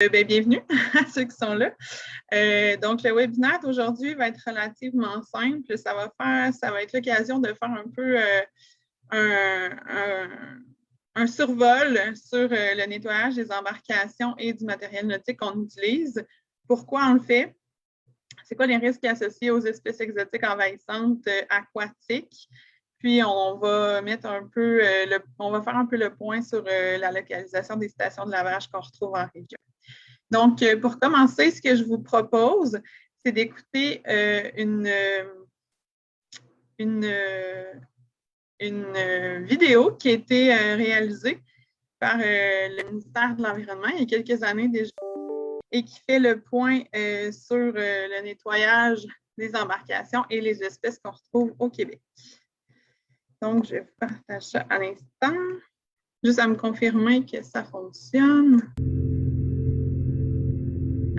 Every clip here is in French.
Bienvenue à ceux qui sont là. Donc, le webinaire d'aujourd'hui va être relativement simple. Ça va être l'occasion de faire un peu un survol sur le nettoyage des embarcations et du matériel nautique qu'on utilise. Pourquoi on le fait? C'est quoi les risques associés aux espèces exotiques envahissantes aquatiques? Puis, on va mettre on va faire un peu le point sur la localisation des stations de lavage qu'on retrouve en région. Donc, pour commencer, ce que je vous propose, c'est d'écouter une vidéo qui a été réalisée par le ministère de l'Environnement il y a quelques années déjà et qui fait le point sur le nettoyage des embarcations et les espèces qu'on retrouve au Québec. Donc, je vous partage ça à l'instant, juste à me confirmer que ça fonctionne.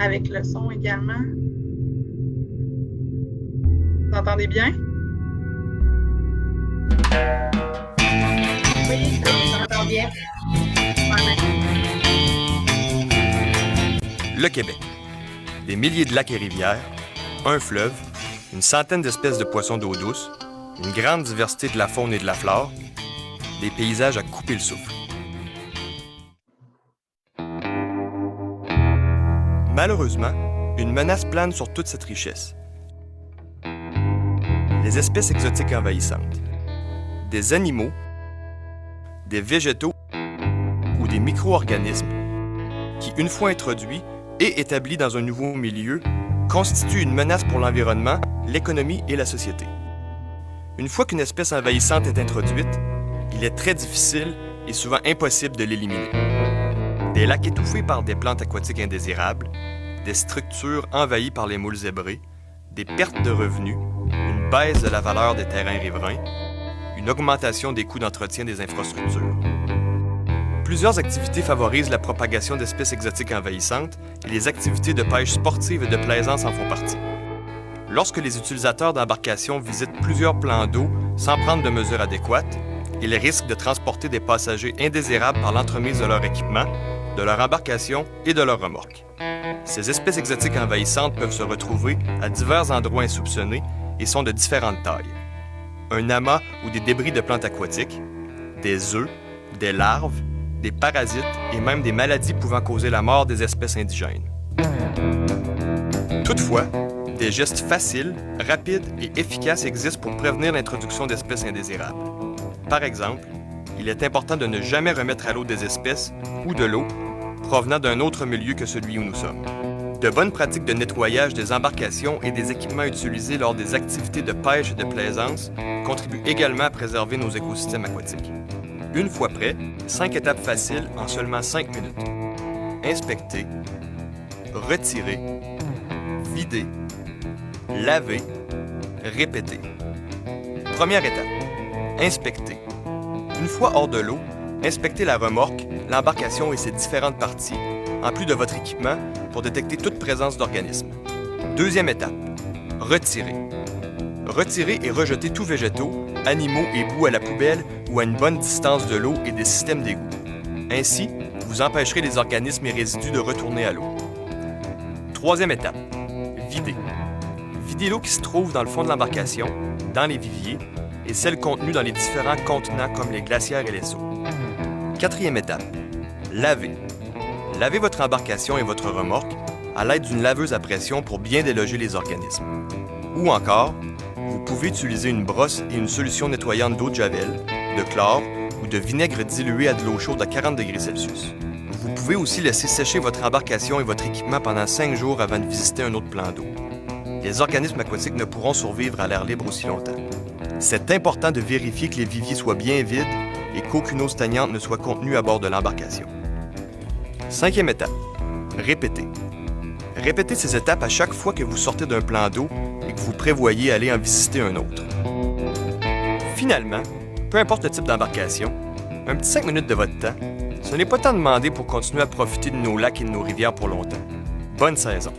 Avec le son également. Vous entendez bien? Oui, ça m'entend bien. Le Québec. Des milliers de lacs et rivières, un fleuve, une centaine d'espèces de poissons d'eau douce, une grande diversité de la faune et de la flore, des paysages à couper le souffle. Malheureusement, une menace plane sur toute cette richesse. Les espèces exotiques envahissantes. Des animaux, des végétaux ou des micro-organismes qui, une fois introduits et établis dans un nouveau milieu, constituent une menace pour l'environnement, l'économie et la société. Une fois qu'une espèce envahissante est introduite, il est très difficile et souvent impossible de l'éliminer. Des lacs étouffés par des plantes aquatiques indésirables, des structures envahies par les moules zébrés, des pertes de revenus, une baisse de la valeur des terrains riverains, une augmentation des coûts d'entretien des infrastructures. Plusieurs activités favorisent la propagation d'espèces exotiques envahissantes et les activités de pêche sportive et de plaisance en font partie. Lorsque les utilisateurs d'embarcations visitent plusieurs plans d'eau sans prendre de mesures adéquates, ils risquent de transporter des passagers indésirables par l'entremise de leur équipement, de leur embarcation et de leur remorque. Ces espèces exotiques envahissantes peuvent se retrouver à divers endroits insoupçonnés et sont de différentes tailles. Un amas ou des débris de plantes aquatiques, des œufs, des larves, des parasites et même des maladies pouvant causer la mort des espèces indigènes. Toutefois, des gestes faciles, rapides et efficaces existent pour prévenir l'introduction d'espèces indésirables. Par exemple, il est important de ne jamais remettre à l'eau des espèces ou de l'eau provenant d'un autre milieu que celui où nous sommes. De bonnes pratiques de nettoyage des embarcations et des équipements utilisés lors des activités de pêche et de plaisance contribuent également à préserver nos écosystèmes aquatiques. Une fois prêt, 5 étapes faciles en seulement 5 minutes. Inspecter, retirer, vider, laver, répéter. Première étape, inspecter. Une fois hors de l'eau, inspectez la remorque, l'embarcation et ses différentes parties, en plus de votre équipement, pour détecter toute présence d'organismes. Deuxième étape, retirer. Retirez et rejetez tous végétaux, animaux et boue à la poubelle ou à une bonne distance de l'eau et des systèmes d'égout. Ainsi, vous empêcherez les organismes et résidus de retourner à l'eau. Troisième étape, vider. Videz l'eau qui se trouve dans le fond de l'embarcation, dans les viviers, et celle contenue dans les différents contenants comme les glacières et les seaux. Quatrième étape, laver. Lavez votre embarcation et votre remorque à l'aide d'une laveuse à pression pour bien déloger les organismes. Ou encore, vous pouvez utiliser une brosse et une solution nettoyante d'eau de javel, de chlore ou de vinaigre dilué à de l'eau chaude à 40 degrés Celsius. Vous pouvez aussi laisser sécher votre embarcation et votre équipement pendant 5 jours avant de visiter un autre plan d'eau. Les organismes aquatiques ne pourront survivre à l'air libre aussi longtemps. C'est important de vérifier que les viviers soient bien vides et qu'aucune eau stagnante ne soit contenue à bord de l'embarcation. Cinquième étape, répétez. Répétez ces étapes à chaque fois que vous sortez d'un plan d'eau et que vous prévoyez aller en visiter un autre. Finalement, peu importe le type d'embarcation, un petit 5 minutes de votre temps, ce n'est pas tant demandé pour continuer à profiter de nos lacs et de nos rivières pour longtemps. Bonne saison!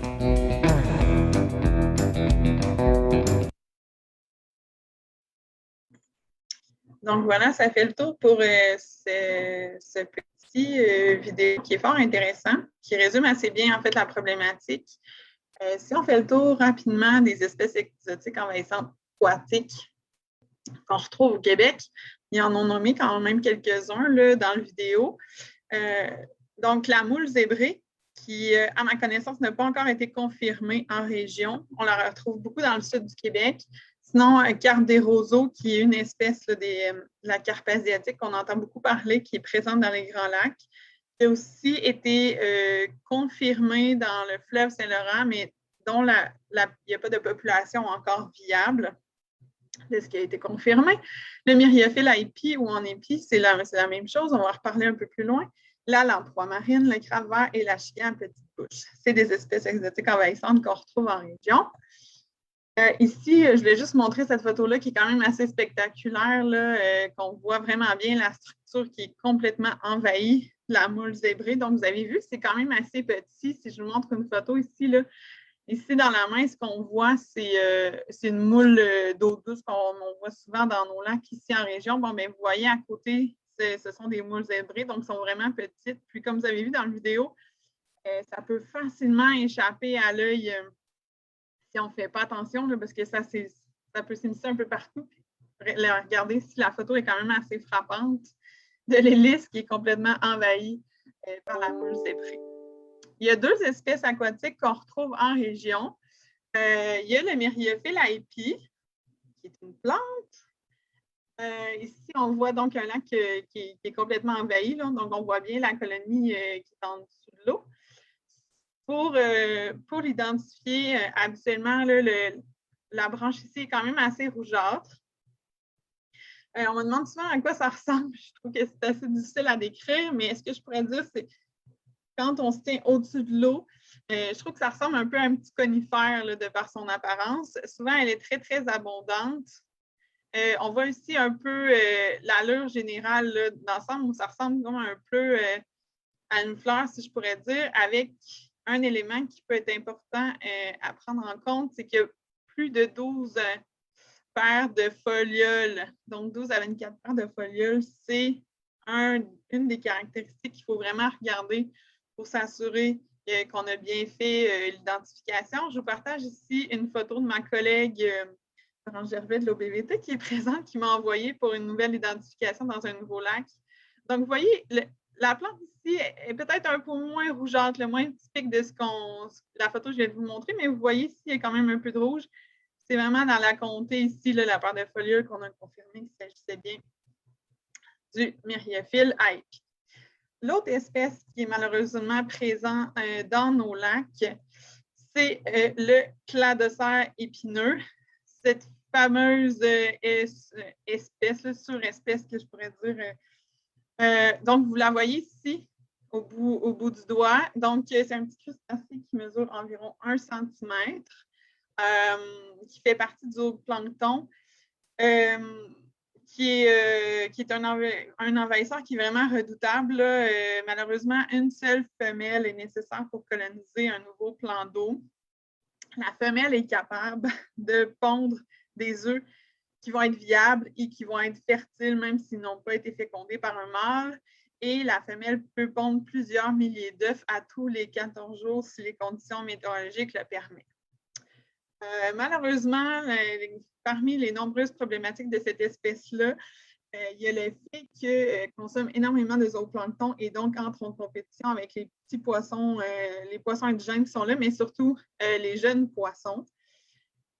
Donc voilà, ça fait le tour pour ce petit petit vidéo qui est fort intéressant, qui résume assez bien en fait la problématique. Si on fait le tour rapidement des espèces exotiques envahissantes aquatiques qu'on retrouve au Québec, ils en ont nommé quand même quelques-uns là, dans la vidéo. Donc, la moule zébrée, qui, à ma connaissance, n'a pas encore été confirmée en région. On la retrouve beaucoup dans le sud du Québec. Sinon, carpe des roseaux, qui est une espèce là, de la carpe asiatique qu'on entend beaucoup parler, qui est présente dans les Grands Lacs, qui a aussi été confirmée dans le fleuve Saint-Laurent, mais dont il n'y a pas de population encore viable. C'est ce qui a été confirmé. Le myriophile à épi ou en épi, c'est la même chose. On va en reparler un peu plus loin. La lamproie marine, le crabe vert et la chiquée à petite bouche. C'est des espèces exotiques envahissantes qu'on retrouve en région. Ici, je voulais juste montrer cette photo-là qui est quand même assez spectaculaire, qu'on voit vraiment bien la structure qui est complètement envahie de la moule zébrée. Donc, vous avez vu, c'est quand même assez petit. Si je vous montre une photo ici, là, ici, dans la main, ce qu'on voit, c'est une moule d'eau douce qu'on voit souvent dans nos lacs ici en région. Bon, bien, vous voyez à côté, ce sont des moules zébrées, donc sont vraiment petites. Puis, comme vous avez vu dans la vidéo, ça peut facilement échapper à l'œil si on ne fait pas attention, là, parce que ça peut s'immiscer un peu partout. Regardez ici, la photo est quand même assez frappante de l'hélice qui est complètement envahie par la moule zébrée. Il y a deux espèces aquatiques qu'on retrouve en région. Il y a le myriophile à épi, qui est une plante. Ici, on voit donc un lac qui est complètement envahi. Là, donc, on voit bien la colonie qui est en dessous de l'eau. Pour l'identifier, habituellement, là, la branche ici est quand même assez rougeâtre. On me demande souvent à quoi ça ressemble. Je trouve que c'est assez difficile à décrire, mais ce que je pourrais dire, c'est quand on se tient au-dessus de l'eau, je trouve que ça ressemble un peu à un petit conifère là, de par son apparence. Souvent, elle est très, très abondante. On voit ici un peu l'allure générale là, d'ensemble où ça ressemble comme un peu à une fleur, si je pourrais dire, avec un élément qui peut être important à prendre en compte, c'est qu'il y a plus de 12 paires de folioles. Donc, 12 à 24 paires de folioles, c'est une des caractéristiques qu'il faut vraiment regarder pour s'assurer qu'on a bien fait l'identification. Je vous partage ici une photo de ma collègue Laurence Gervais de l'OBVT qui est présente, qui m'a envoyé pour une nouvelle identification dans un nouveau lac. Donc, vous voyez, la plante ici est peut-être un peu moins rougeâtre, le moins typique de la photo que je vais vous montrer, mais vous voyez ici, il y a quand même un peu de rouge. C'est vraiment dans la comté ici, là, la paire de folioles qu'on a confirmé qu'il s'agissait bien du myriophile à épi. L'autre espèce qui est malheureusement présente dans nos lacs, c'est le cladocère épineux. Cette fameuse espèce, surespèce que je pourrais dire. Donc, vous la voyez ici, au bout du doigt. Donc, c'est un petit crustacé qui mesure environ 1 cm, qui fait partie du zooplancton, qui est un envahisseur qui est vraiment redoutable. Malheureusement, une seule femelle est nécessaire pour coloniser un nouveau plan d'eau. La femelle est capable de pondre des œufs qui vont être viables et qui vont être fertiles, même s'ils n'ont pas été fécondés par un mâle. Et la femelle peut pondre plusieurs milliers d'œufs à tous les 14 jours si les conditions météorologiques le permettent. Malheureusement, parmi les nombreuses problématiques de cette espèce-là, il y a le fait qu'elle consomme énormément de zooplancton et donc entre en compétition avec les petits poissons, les poissons indigènes qui sont là, mais surtout les jeunes poissons.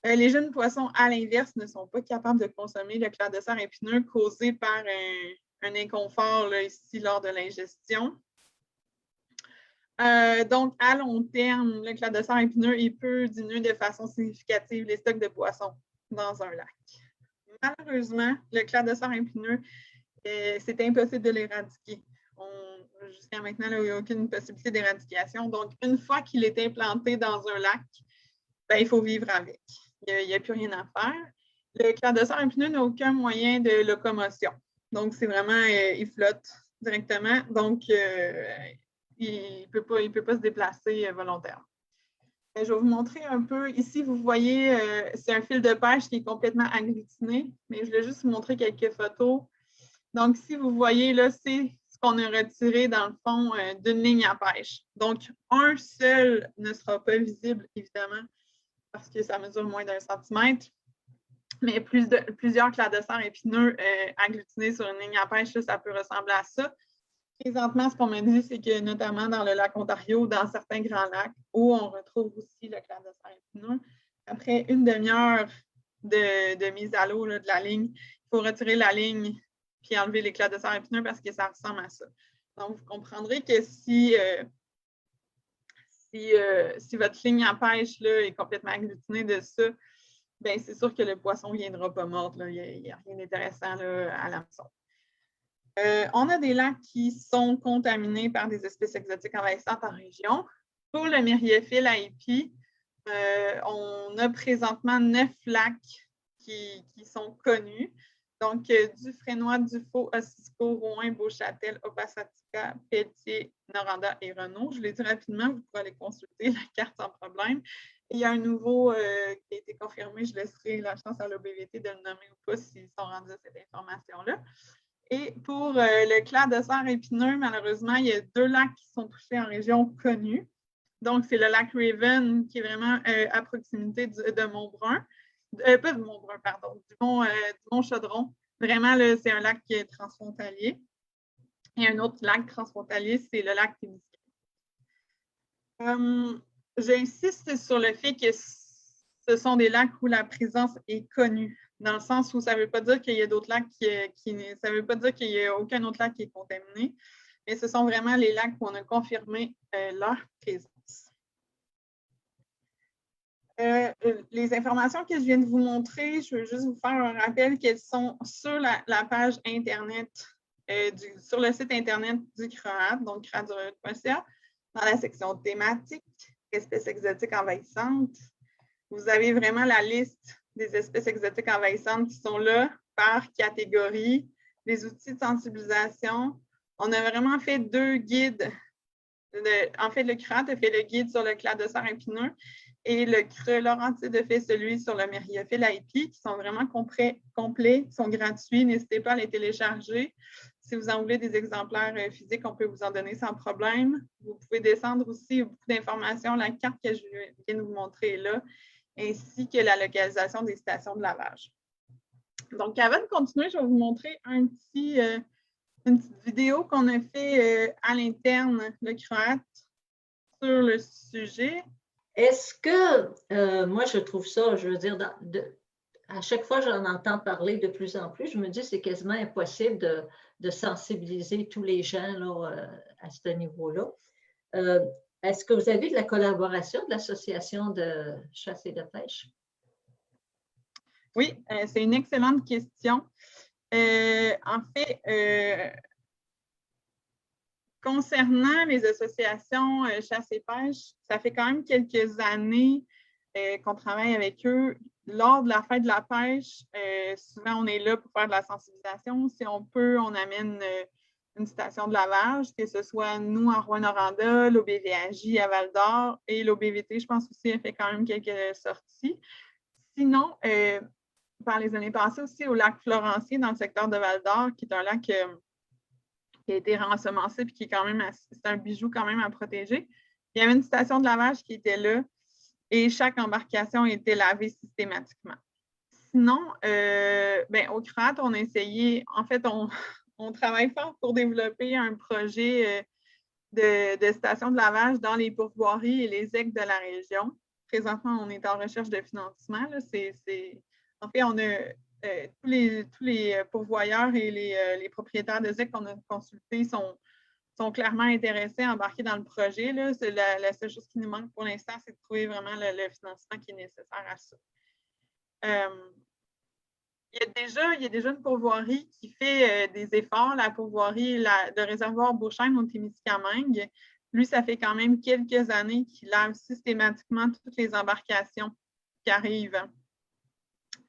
Les jeunes poissons, à l'inverse, ne sont pas capables de consommer le cladocère épineux causé par un inconfort là, ici lors de l'ingestion. Donc, à long terme, le cladocère épineux il peut diminuer de façon significative les stocks de poissons dans un lac. Malheureusement, le cladocère épineux, c'est impossible de l'éradiquer. Jusqu'à maintenant, il n'y a aucune possibilité d'éradication. Donc, une fois qu'il est implanté dans un lac, ben, il faut vivre avec. Il n'y a plus rien à faire. Le cladocère épineux n'a aucun moyen de locomotion. Donc, c'est vraiment, il flotte directement. Donc, il ne peut pas se déplacer volontairement. Je vais vous montrer un peu. Ici, vous voyez, c'est un fil de pêche qui est complètement agglutiné, mais je vais juste vous montrer quelques photos. Donc, si vous voyez, là, c'est ce qu'on a retiré, dans le fond, d'une ligne à pêche. Donc, un seul ne sera pas visible, évidemment, parce que ça mesure moins d'1 centimètre. Mais plusieurs cladocères épineux agglutinés sur une ligne à pêche, là, ça peut ressembler à ça. Présentement, ce qu'on me dit, c'est que notamment dans le lac Ontario, dans certains grands lacs, où on retrouve aussi le cladocère épineux, après une demi-heure de mise à l'eau de la ligne, il faut retirer la ligne puis enlever les cladocères épineux parce que ça ressemble à ça. Donc, vous comprendrez que si votre ligne à pêche là, est complètement agglutinée de ça, bien, c'est sûr que le poisson ne viendra pas mordre. Là. Il n'y a rien d'intéressant à l'hameçon. On a des lacs qui sont contaminés par des espèces exotiques envahissantes en région. Pour le myriophile à épi, on a présentement 9 lacs qui sont connus. Donc, Dufresnoy, Dufault, Ossisco, Rouyn, Beauchâtel, Opasatica, Pelletier, Noranda et Renault. Je l'ai dit rapidement, vous pourrez aller consulter la carte sans problème. Et il y a un nouveau qui a été confirmé. Je laisserai la chance à l'OBVT de le nommer ou pas s'ils sont rendus à cette information-là. Et pour le cladocère épineux, malheureusement, il y a 2 lacs qui sont touchés en région connue. Donc, c'est le lac Raven qui est vraiment à proximité de Montbrun. Pas de Montbrun, pardon, du Mont-Chaudron. Vraiment, c'est un lac qui est transfrontalier. Et un autre lac transfrontalier, c'est le lac Témiscamingue. J'insiste sur le fait que ce sont des lacs où la présence est connue, dans le sens où ça ne veut pas dire qu'il y a d'autres lacs ça ne veut pas dire qu'il n'y a aucun autre lac qui est contaminé, mais ce sont vraiment les lacs où on a confirmé leur présence. Les informations que je viens de vous montrer, je veux juste vous faire un rappel qu'elles sont sur la page Internet, sur le site Internet du CRAAT, donc craadureuil.ca, dans la section thématique, espèces exotiques envahissantes. Vous avez vraiment la liste des espèces exotiques envahissantes qui sont là par catégorie, les outils de sensibilisation. On a vraiment fait 2 guides. En fait, le CRAAT a fait le guide sur le cladocère épineux et le CRE Laurentide a fait celui sur le myriophile à épi, qui sont vraiment complets, qui sont gratuits. N'hésitez pas à les télécharger. Si vous en voulez des exemplaires physiques, on peut vous en donner sans problème. Vous pouvez descendre aussi beaucoup d'informations. La carte que je viens de vous montrer est là, ainsi que la localisation des stations de lavage. Donc, avant de continuer, je vais vous montrer une petite vidéo qu'on a fait à l'interne, le CRAAT, sur le sujet. Est-ce que, moi, je trouve ça, je veux dire, à chaque fois que j'en entends parler de plus en plus, je me dis que c'est quasiment impossible de sensibiliser tous les gens là, à ce niveau-là. Est-ce que vous avez de la collaboration de l'Association de chasse et de pêche? Oui, c'est une excellente question. En fait, concernant les associations chasse et pêche, ça fait quand même quelques années qu'on travaille avec eux. Lors de la fête de la pêche, souvent on est là pour faire de la sensibilisation. Si on peut, on amène une station de lavage, que ce soit nous à Rouyn-Noranda, l'OBVAJ à Val-d'Or et l'OBVT, je pense aussi, elle fait quand même quelques sorties. Sinon, par les années passées aussi au lac Florentier dans le secteur de Val-d'Or, qui est un lac qui a été rensemencé et qui est quand même c'est un bijou quand même à protéger. Il y avait une station de lavage qui était là et chaque embarcation était lavée systématiquement. Sinon, au CRAAT, on a essayé, en fait, on travaille fort pour développer un projet de station de lavage dans les pourvoiries et les aigues de la région. Présentement, on est en recherche de financement. Là. En fait, on a tous les pourvoyeurs et les propriétaires de ZEC qu'on a consultés sont clairement intéressés à embarquer dans le projet. Là. C'est la seule chose qui nous manque pour l'instant, c'est de trouver vraiment le financement qui est nécessaire à ça. Il y a déjà une pourvoirie qui fait des efforts, la pourvoirie de réservoir Beauchesne au Témiscamingue. Lui, ça fait quand même quelques années qu'il lave systématiquement toutes les embarcations qui arrivent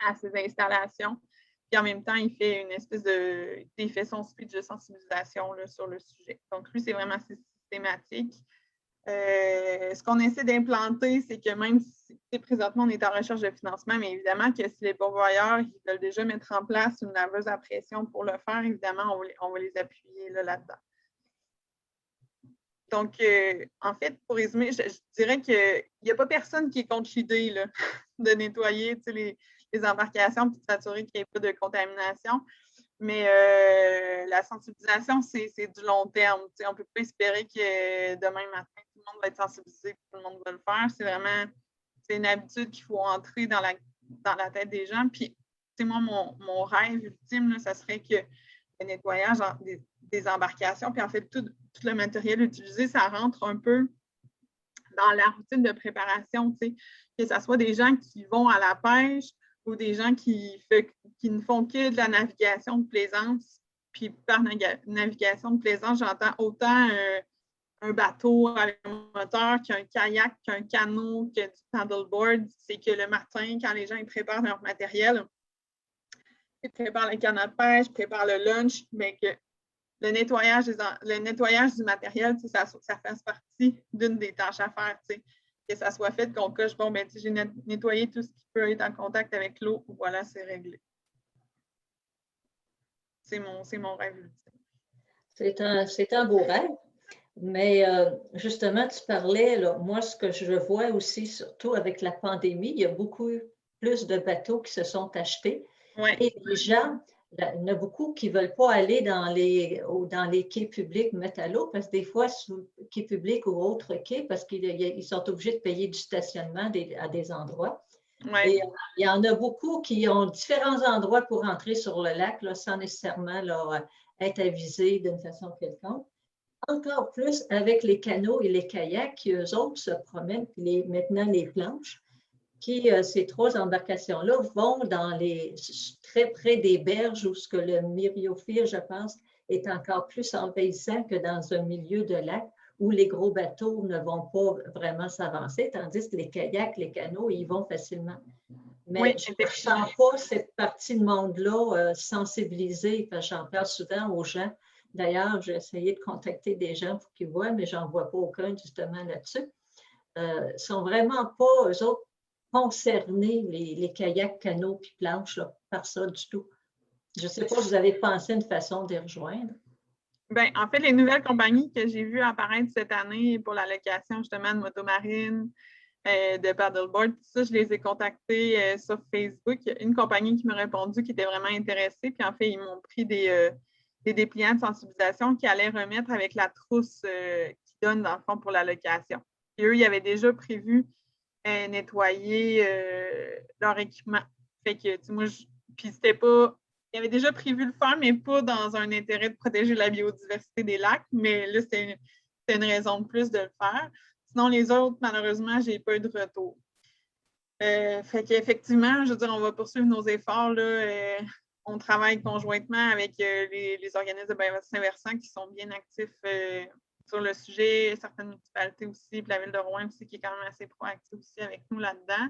à ces installations. Puis en même temps, il fait il fait son speech de sensibilisation là, sur le sujet. Donc, lui, c'est vraiment systématique. Ce qu'on essaie d'implanter, c'est que même si présentement, on est en recherche de financement, mais évidemment que si les pourvoyeurs ils veulent déjà mettre en place une laveuse à pression pour le faire, évidemment, on va les appuyer là-dedans. Donc, en fait, pour résumer, je dirais qu'il n'y a pas personne qui est contre l'idée là, de nettoyer les embarcations et de s'assurer qu'il n'y ait pas de contamination. Mais la sensibilisation, c'est du long terme. T'sais, on ne peut pas espérer que demain matin, tout le monde va être sensibilisé et tout le monde va le faire. C'est une habitude qu'il faut entrer dans la tête des gens. Puis, moi, mon rêve ultime, là, ça serait que le nettoyage des embarcations, puis en fait, tout le matériel utilisé, ça rentre un peu dans la routine de préparation, que ce soit des gens qui vont à la pêche ou des gens qui ne font que de la navigation de plaisance. Puis par navigation de plaisance, j'entends autant un bateau avec un moteur qu'un kayak, qu'un canot, que du paddleboard. C'est que le matin, quand les gens ils préparent leur matériel, ils préparent le canot de pêche, préparent le lunch, mais que le nettoyage du matériel, ça fasse partie d'une des tâches à faire. Que ça soit fait, qu'on coche, bon, ben, j'ai nettoyé tout ce qui peut être en contact avec l'eau, voilà, c'est réglé. C'est mon rêve ultime. C'est un beau rêve, mais justement, tu parlais, là, moi, ce que je vois aussi, surtout avec la pandémie, il y a beaucoup plus de bateaux qui se sont achetés. Ouais. Et les gens, il y en a beaucoup qui ne veulent pas aller dans les quais publics mettre à l'eau, parce que des fois, sous quais publics ou autres quais, parce qu'ils sont obligés de payer du stationnement à des endroits. Ouais. Et il y en a beaucoup qui ont différents endroits pour entrer sur le lac, là, sans nécessairement là, être avisés d'une façon quelconque. Encore plus avec les canots et les kayaks qui, eux autres, se promènent, puis maintenant les planches. Ces trois embarcations-là vont très près des berges où ce que le myriophile, je pense, est encore plus envahissant que dans un milieu de lac où les gros bateaux ne vont pas vraiment s'avancer, tandis que les kayaks, les canots, ils vont facilement. Mais oui, je ne sens pas cette partie de monde-là sensibilisée, parce que j'en parle souvent aux gens. D'ailleurs, j'ai essayé de contacter des gens pour qu'ils voient, mais je n'en vois pas aucun justement là-dessus. Ils ne sont vraiment pas, eux autres, concernés, les kayaks, canots puis planches, là, par ça du tout. Je ne sais pas, vous avez pensé une façon de les rejoindre? Bien, en fait, les nouvelles compagnies que j'ai vues apparaître cette année pour la location justement de motomarine, de paddleboard, tout ça, je les ai contactés sur Facebook. Il y a une compagnie qui m'a répondu qui était vraiment intéressée, puis en fait, ils m'ont pris des dépliants de sensibilisation qu'ils allaient remettre avec la trousse qu'ils donnent dans le fond pour la location. Et eux, ils avaient déjà prévu nettoyer leur équipement. Fait que, tu sais, moi, puis c'était pas... Ils avaient déjà prévu le faire, mais pas dans un intérêt de protéger la biodiversité des lacs, mais là, c'était une raison de plus de le faire. Sinon, les autres, malheureusement, j'ai pas eu de retour. Fait qu'effectivement, je veux dire, on va poursuivre nos efforts, là. On travaille conjointement avec les organismes de biodiversité versant qui sont bien actifs sur le sujet, certaines municipalités aussi, puis la ville de Rouen aussi, qui est quand même assez proactive aussi avec nous là-dedans.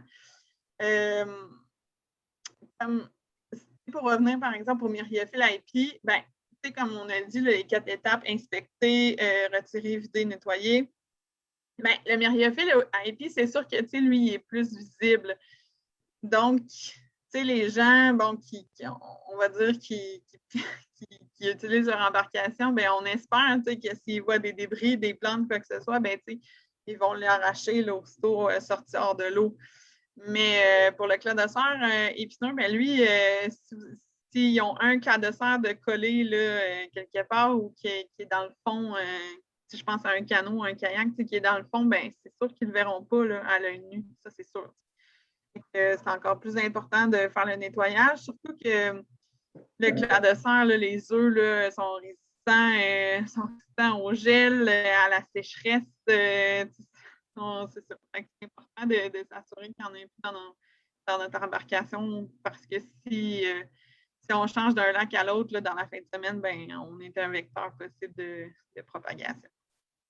Pour revenir, par exemple, au myriophile IP, ben, comme on a dit, les 4 étapes, inspecter, retirer, vider, nettoyer. Ben, le myriophile IP, c'est sûr que lui, il est plus visible. Donc, les gens, bon, on va dire, qui utilisent leur embarcation, ben, on espère que s'ils voient des débris, des plantes, quoi que ce soit, ben, ils vont l'arracher aussitôt sorti hors de l'eau. Mais pour le cladosaure épineux, ben, lui, s'ils ont un cladosaure de collé là, quelque part ou qui est dans le fond, si je pense à un canot, un kayak qui est dans le fond, ben, c'est sûr qu'ils ne le verront pas là, à l'œil nu, ça c'est sûr. C'est encore plus important de faire le nettoyage, surtout que le cladosaure, les œufs là, sont résistants au gel, à la sécheresse. C'est ça. C'est important de s'assurer qu'il y en ait plus dans notre embarcation parce que si on change d'un lac à l'autre dans la fin de semaine, ben, on est un vecteur possible de propagation.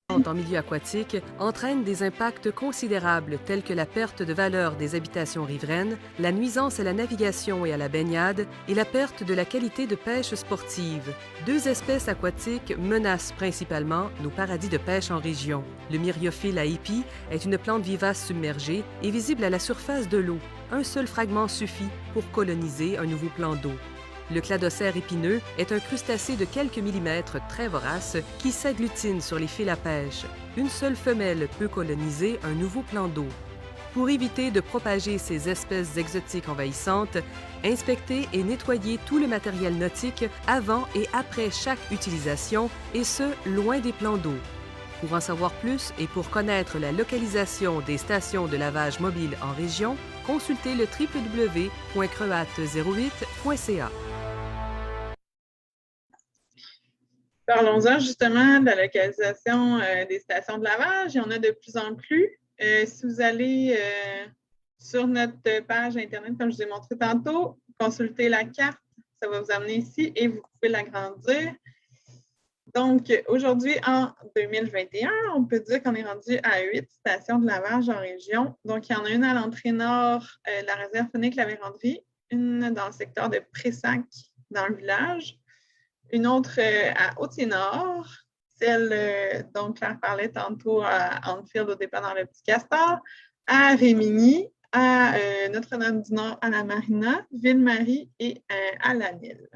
En milieu aquatique entraîne des impacts considérables tels que la perte de valeur des habitations riveraines, la nuisance à la navigation et à la baignade et la perte de la qualité de pêche sportive. 2 espèces aquatiques menacent principalement nos paradis de pêche en région. Le myriophile aipi est une plante vivace submergée et visible à la surface de l'eau. Un seul fragment suffit pour coloniser un nouveau plan d'eau. Le cladocère épineux est un crustacé de quelques millimètres très vorace qui s'agglutine sur les fils à pêche. Une seule femelle peut coloniser un nouveau plan d'eau. Pour éviter de propager ces espèces exotiques envahissantes, inspectez et nettoyez tout le matériel nautique avant et après chaque utilisation, et ce, loin des plans d'eau. Pour en savoir plus et pour connaître la localisation des stations de lavage mobile en région, consultez le www.create08.ca. Parlons-en justement de la localisation des stations de lavage. Il y en a de plus en plus. Si vous allez sur notre page Internet, comme je vous ai montré tantôt, consultez la carte, ça va vous amener ici et vous pouvez l'agrandir. Donc, aujourd'hui, en 2021, on peut dire qu'on est rendu à 8 stations de lavage en région. Donc, il y en a une à l'entrée nord de la réserve faunique La Vérandrie, une dans le secteur de Pressac, dans le village, une autre à Hautier-Nord, celle dont Claire parlait tantôt à Anfield, au départ dans le Petit Castor, à Rémigny, à Notre-Dame-du-Nord, à la Marina, Ville-Marie et à la Nile.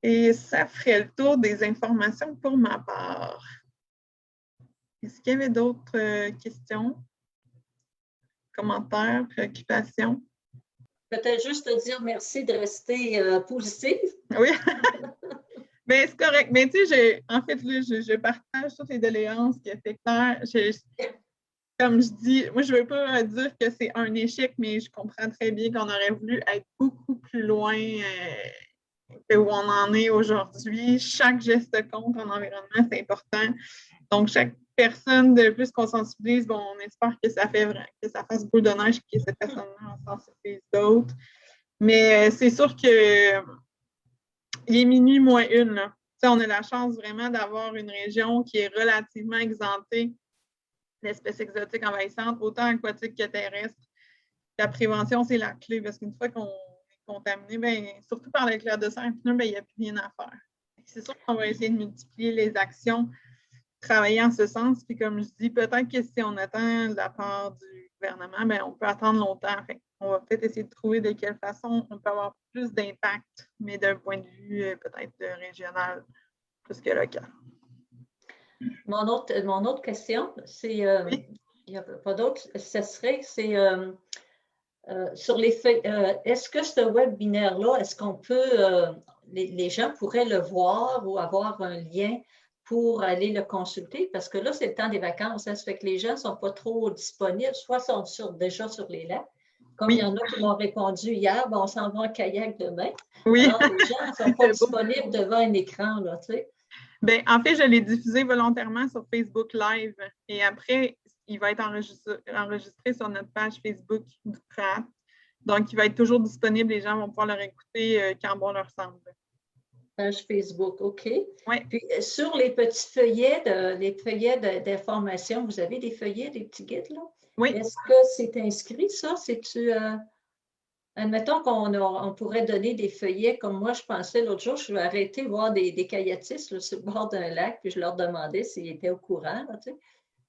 Et ça ferait le tour des informations pour ma part. Est-ce qu'il y avait d'autres questions, commentaires, préoccupations? Peut-être juste te dire merci de rester positive. Oui. Bien, c'est correct. Mais tu sais, en fait, là, je partage toutes les doléances qui a fait Claire. Comme je dis, moi, je ne veux pas dire que c'est un échec, mais je comprends très bien qu'on aurait voulu être beaucoup plus loin que où on en est aujourd'hui. Chaque geste compte en environnement, c'est important. Donc, chaque personne de plus qu'on sensibilise, bon, on espère que ça fasse boule de neige et que cette personne-là en sensibilise d'autres. Mais c'est sûr que il est minuit moins une. Là. On a la chance vraiment d'avoir une région qui est relativement exemptée d'espèces exotiques envahissantes, autant aquatiques que terrestres. La prévention, c'est la clé parce qu'une fois qu'on est contaminé, bien, surtout par l'éclair de serre épineux, il n'y a plus rien à faire. C'est sûr qu'on va essayer de multiplier les actions, travailler en ce sens. Puis comme je dis, peut-être que si on attend de la part du gouvernement, bien, on peut attendre longtemps. Fait on va peut-être essayer de trouver de quelle façon on peut avoir plus d'impact, mais d'un point de vue peut-être régional plus que local. Mon autre question, c'est, oui? il n'y a pas d'autre, ce serait, c'est sur les feuilles, est-ce que ce webinaire-là, est-ce qu'on peut, les gens pourraient le voir ou avoir un lien pour aller le consulter? Parce que là, c'est le temps des vacances, hein, ça fait que les gens ne sont pas trop disponibles, soit sont déjà sur les lacs. Comme il y en a qui m'ont répondu hier, ben, on s'en va en kayak demain. Oui. Alors, les gens ne sont pas disponibles devant un écran, là, tu sais. Bien, en fait, je l'ai diffusé volontairement sur Facebook Live et après, il va être enregistré sur notre page Facebook du CRAT. Donc, il va être toujours disponible. Les gens vont pouvoir le réécouter quand bon leur semble. Page Facebook, OK. Oui. Puis, sur les petits feuillets d'information, vous avez des feuillets, des petits guides, là? Oui. Est-ce que c'est inscrit, ça? C'est-tu... admettons qu'on pourrait donner des feuillets, comme moi, je pensais l'autre jour, je vais arrêter de voir des kayatistes là, sur le bord d'un lac, puis je leur demandais s'ils étaient au courant. Là, tu sais.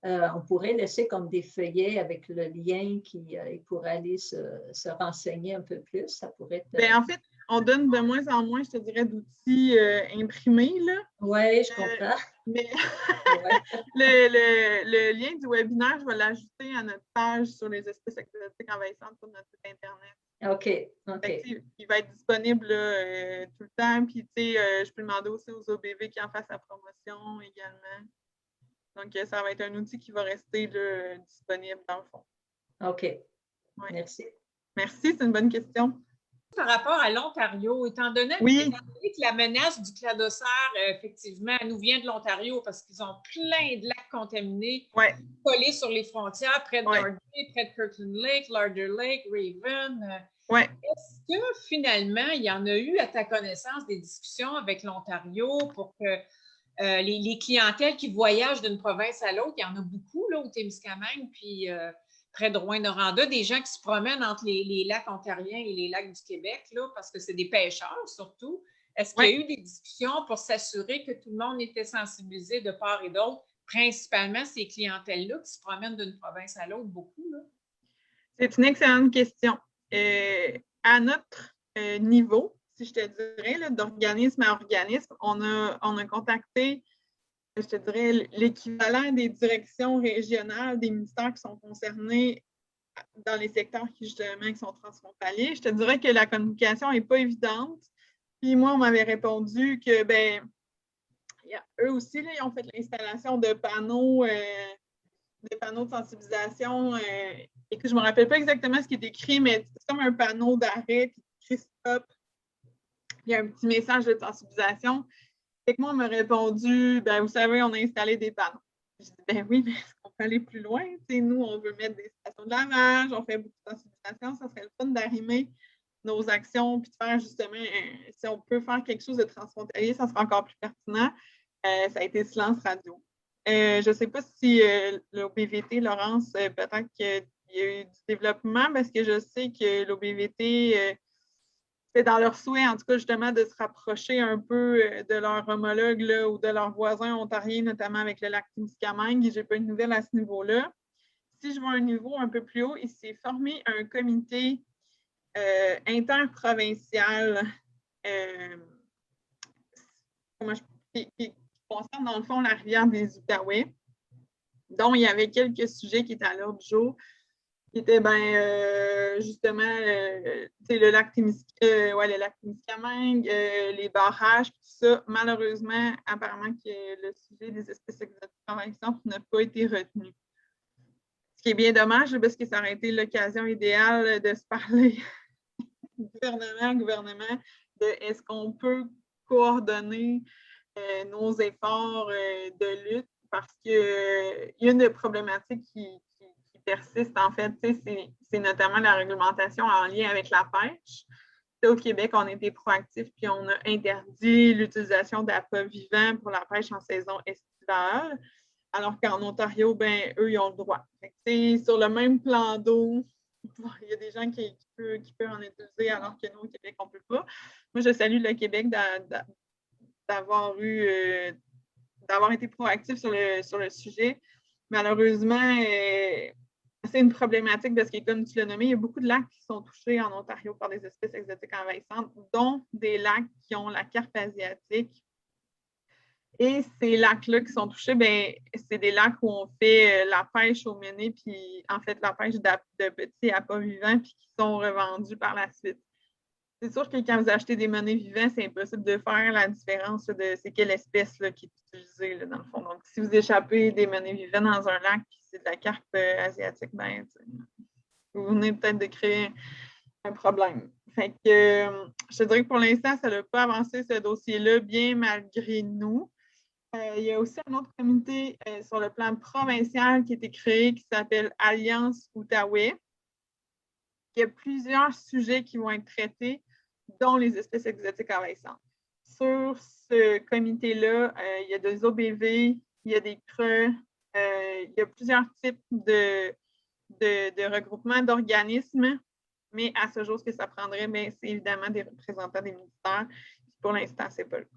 On pourrait laisser comme des feuillets avec le lien ils pourraient aller se renseigner un peu plus. Ça pourrait être... Bien, en fait, on donne de moins en moins, je te dirais, d'outils imprimés. Oui, je comprends. Mais le lien du webinaire, je vais l'ajouter à notre page sur les espèces exotiques envahissantes sur notre site Internet. OK. Il va être disponible là, tout le temps. Puis, tu sais, je peux demander aussi aux OBV qui en fassent la promotion également. Donc, ça va être un outil qui va rester là, disponible dans le fond. OK. Ouais. Merci. Merci, c'est une bonne question. Par rapport à l'Ontario, étant donné que la menace du cladocère, effectivement, nous vient de l'Ontario parce qu'ils ont plein de lacs contaminés collés sur les frontières, près de Norgay, près de Kirkland Lake, Larder Lake, Raven. Est-ce que finalement, il y en a eu, à ta connaissance, des discussions avec l'Ontario pour que les clientèles qui voyagent d'une province à l'autre, il y en a beaucoup là, au Témiscamingue, puis près de Rouyn-Noranda, des gens qui se promènent entre les lacs ontariens et les lacs du Québec, là, parce que c'est des pêcheurs surtout. Est-ce qu'il y a eu des discussions pour s'assurer que tout le monde était sensibilisé de part et d'autre, principalement ces clientèles-là qui se promènent d'une province à l'autre beaucoup? Là? C'est une excellente question. À notre niveaux, si je te dirais, d'organisme à organisme. On a contacté, je te dirais, l'équivalent des directions régionales des ministères qui sont concernés dans les secteurs qui sont transfrontaliers. Je te dirais que la communication n'est pas évidente. Puis moi, on m'avait répondu que, eux aussi, là, ils ont fait l'installation de panneaux de sensibilisation. Écoute, je ne me rappelle pas exactement ce qui est écrit, mais c'est comme un panneau d'arrêt, puis écrit stop. Il y a un petit message de sensibilisation. Fait que moi, on m'a répondu, vous savez, on a installé des panneaux. Je dis, oui, mais est-ce qu'on peut aller plus loin? T'sais, nous, on veut mettre des stations de lavage, on fait beaucoup de sensibilisation. Ça serait le fun d'arrimer nos actions, puis de faire justement, si on peut faire quelque chose de transfrontalier, ça sera encore plus pertinent. Ça a été silence radio. Je ne sais pas si l'OBVT, Laurence, peut-être qu'il y a eu du développement, parce que je sais que l'OBVT, c'est dans leur souhait, en tout cas, justement, de se rapprocher un peu de leur homologue là, ou de leurs voisins ontariens, notamment avec le lac Témiscamingue. Je n'ai pas une nouvelle à ce niveau-là. Si je vois un niveau un peu plus haut, il s'est formé un comité interprovincial qui concerne, dans le fond, la rivière des Outaouais, dont il y avait quelques sujets qui étaient à l'ordre du jour, qui étaient justement le lac Témiscamingue, les barrages, tout ça. Malheureusement, apparemment que le sujet des espèces exotiques envahissantes n'a pas été retenu. Ce qui est bien dommage, parce que ça aurait été l'occasion idéale de se parler gouvernement, de est-ce qu'on peut coordonner nos efforts de lutte, parce qu'il y a une problématique qui persiste, en fait, c'est notamment la réglementation en lien avec la pêche. Au Québec, on a été proactifs, puis on a interdit l'utilisation d'appâts vivants pour la pêche en saison estivale, alors qu'en Ontario, eux, ils ont le droit. Sur le même plan d'eau, il y a des gens qui peuvent en utiliser, alors que nous, au Québec, on ne peut pas. Moi, je salue le Québec d'avoir été proactif sur le sujet. Malheureusement, c'est une problématique parce que, comme tu l'as nommé, il y a beaucoup de lacs qui sont touchés en Ontario par des espèces exotiques envahissantes, dont des lacs qui ont la carpe asiatique. Et ces lacs-là qui sont touchés, c'est des lacs où on fait la pêche au mené, puis en fait la pêche de petits appâts vivants, puis qui sont revendus par la suite. C'est sûr que quand vous achetez des menés vivants, c'est impossible de faire la différence de c'est quelle espèce là, qui est utilisée là, dans le fond. Donc, si vous échappez des menés vivants dans un lac puis c'est de la carpe asiatique, vous venez peut-être de créer un problème. Fait que je te dirais que pour l'instant, ça n'a pas avancé ce dossier-là, bien malgré nous. Il y a aussi un autre comité sur le plan provincial qui a été créé qui s'appelle Alliance Outaouais. Il y a plusieurs sujets qui vont être traités, dont les espèces exotiques envahissantes. Sur ce comité-là, il y a des OBV, il y a des creux, il y a plusieurs types de regroupements d'organismes, mais à ce jour, ce que ça prendrait, c'est évidemment des représentants des ministères. Pour l'instant, ce n'est pas le cas.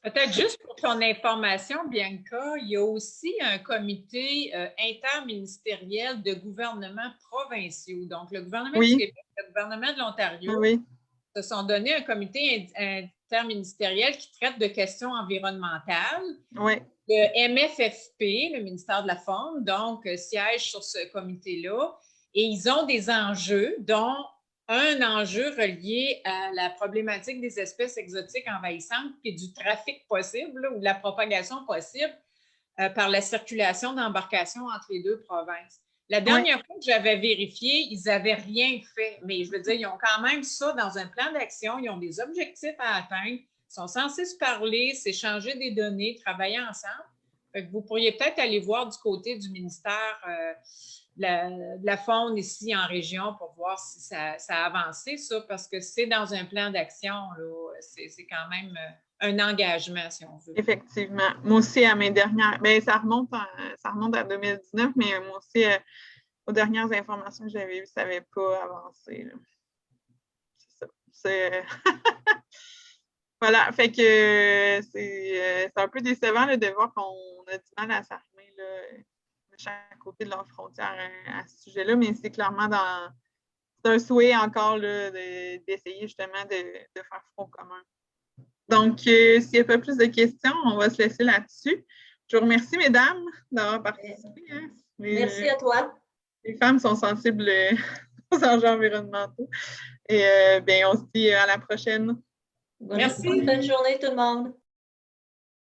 Peut-être juste pour ton information, Bianca, il y a aussi un comité interministériel de gouvernements provinciaux. Donc, le gouvernement du Québec et le gouvernement de l'Ontario se sont donnés un comité interministériel qui traite de questions environnementales. Oui. Le MFFP, le ministère de la Faune, donc, siège sur ce comité-là. Et ils ont des enjeux, dont un enjeu relié à la problématique des espèces exotiques envahissantes et du trafic possible là, ou de la propagation possible par la circulation d'embarcations entre les deux provinces. La dernière fois que j'avais vérifié, ils n'avaient rien fait, mais je veux dire, ils ont quand même ça dans un plan d'action, ils ont des objectifs à atteindre, ils sont censés se parler, s'échanger des données, travailler ensemble. Fait que vous pourriez peut-être aller voir du côté du ministère de la faune ici en région pour voir si ça a avancé, ça, parce que c'est dans un plan d'action, c'est quand même un engagement, si on veut. Effectivement. Moi aussi, à mes dernières, ça remonte à 2019, mais moi aussi, aux dernières informations que j'avais eues, ça n'avait pas avancé. Là. C'est ça. C'est... Voilà, fait que c'est un peu décevant là, de voir qu'on a du mal à s'arrimer de chaque côté de leur frontière à ce sujet-là, mais c'est clairement c'est un souhait encore là, d'essayer justement de faire front commun. Donc, s'il n'y a pas plus de questions, on va se laisser là-dessus. Je vous remercie, mesdames, d'avoir participé. Hein. Merci à toi. Les femmes sont sensibles aux enjeux environnementaux. Et on se dit à la prochaine. Bonne fin de journée, tout le monde.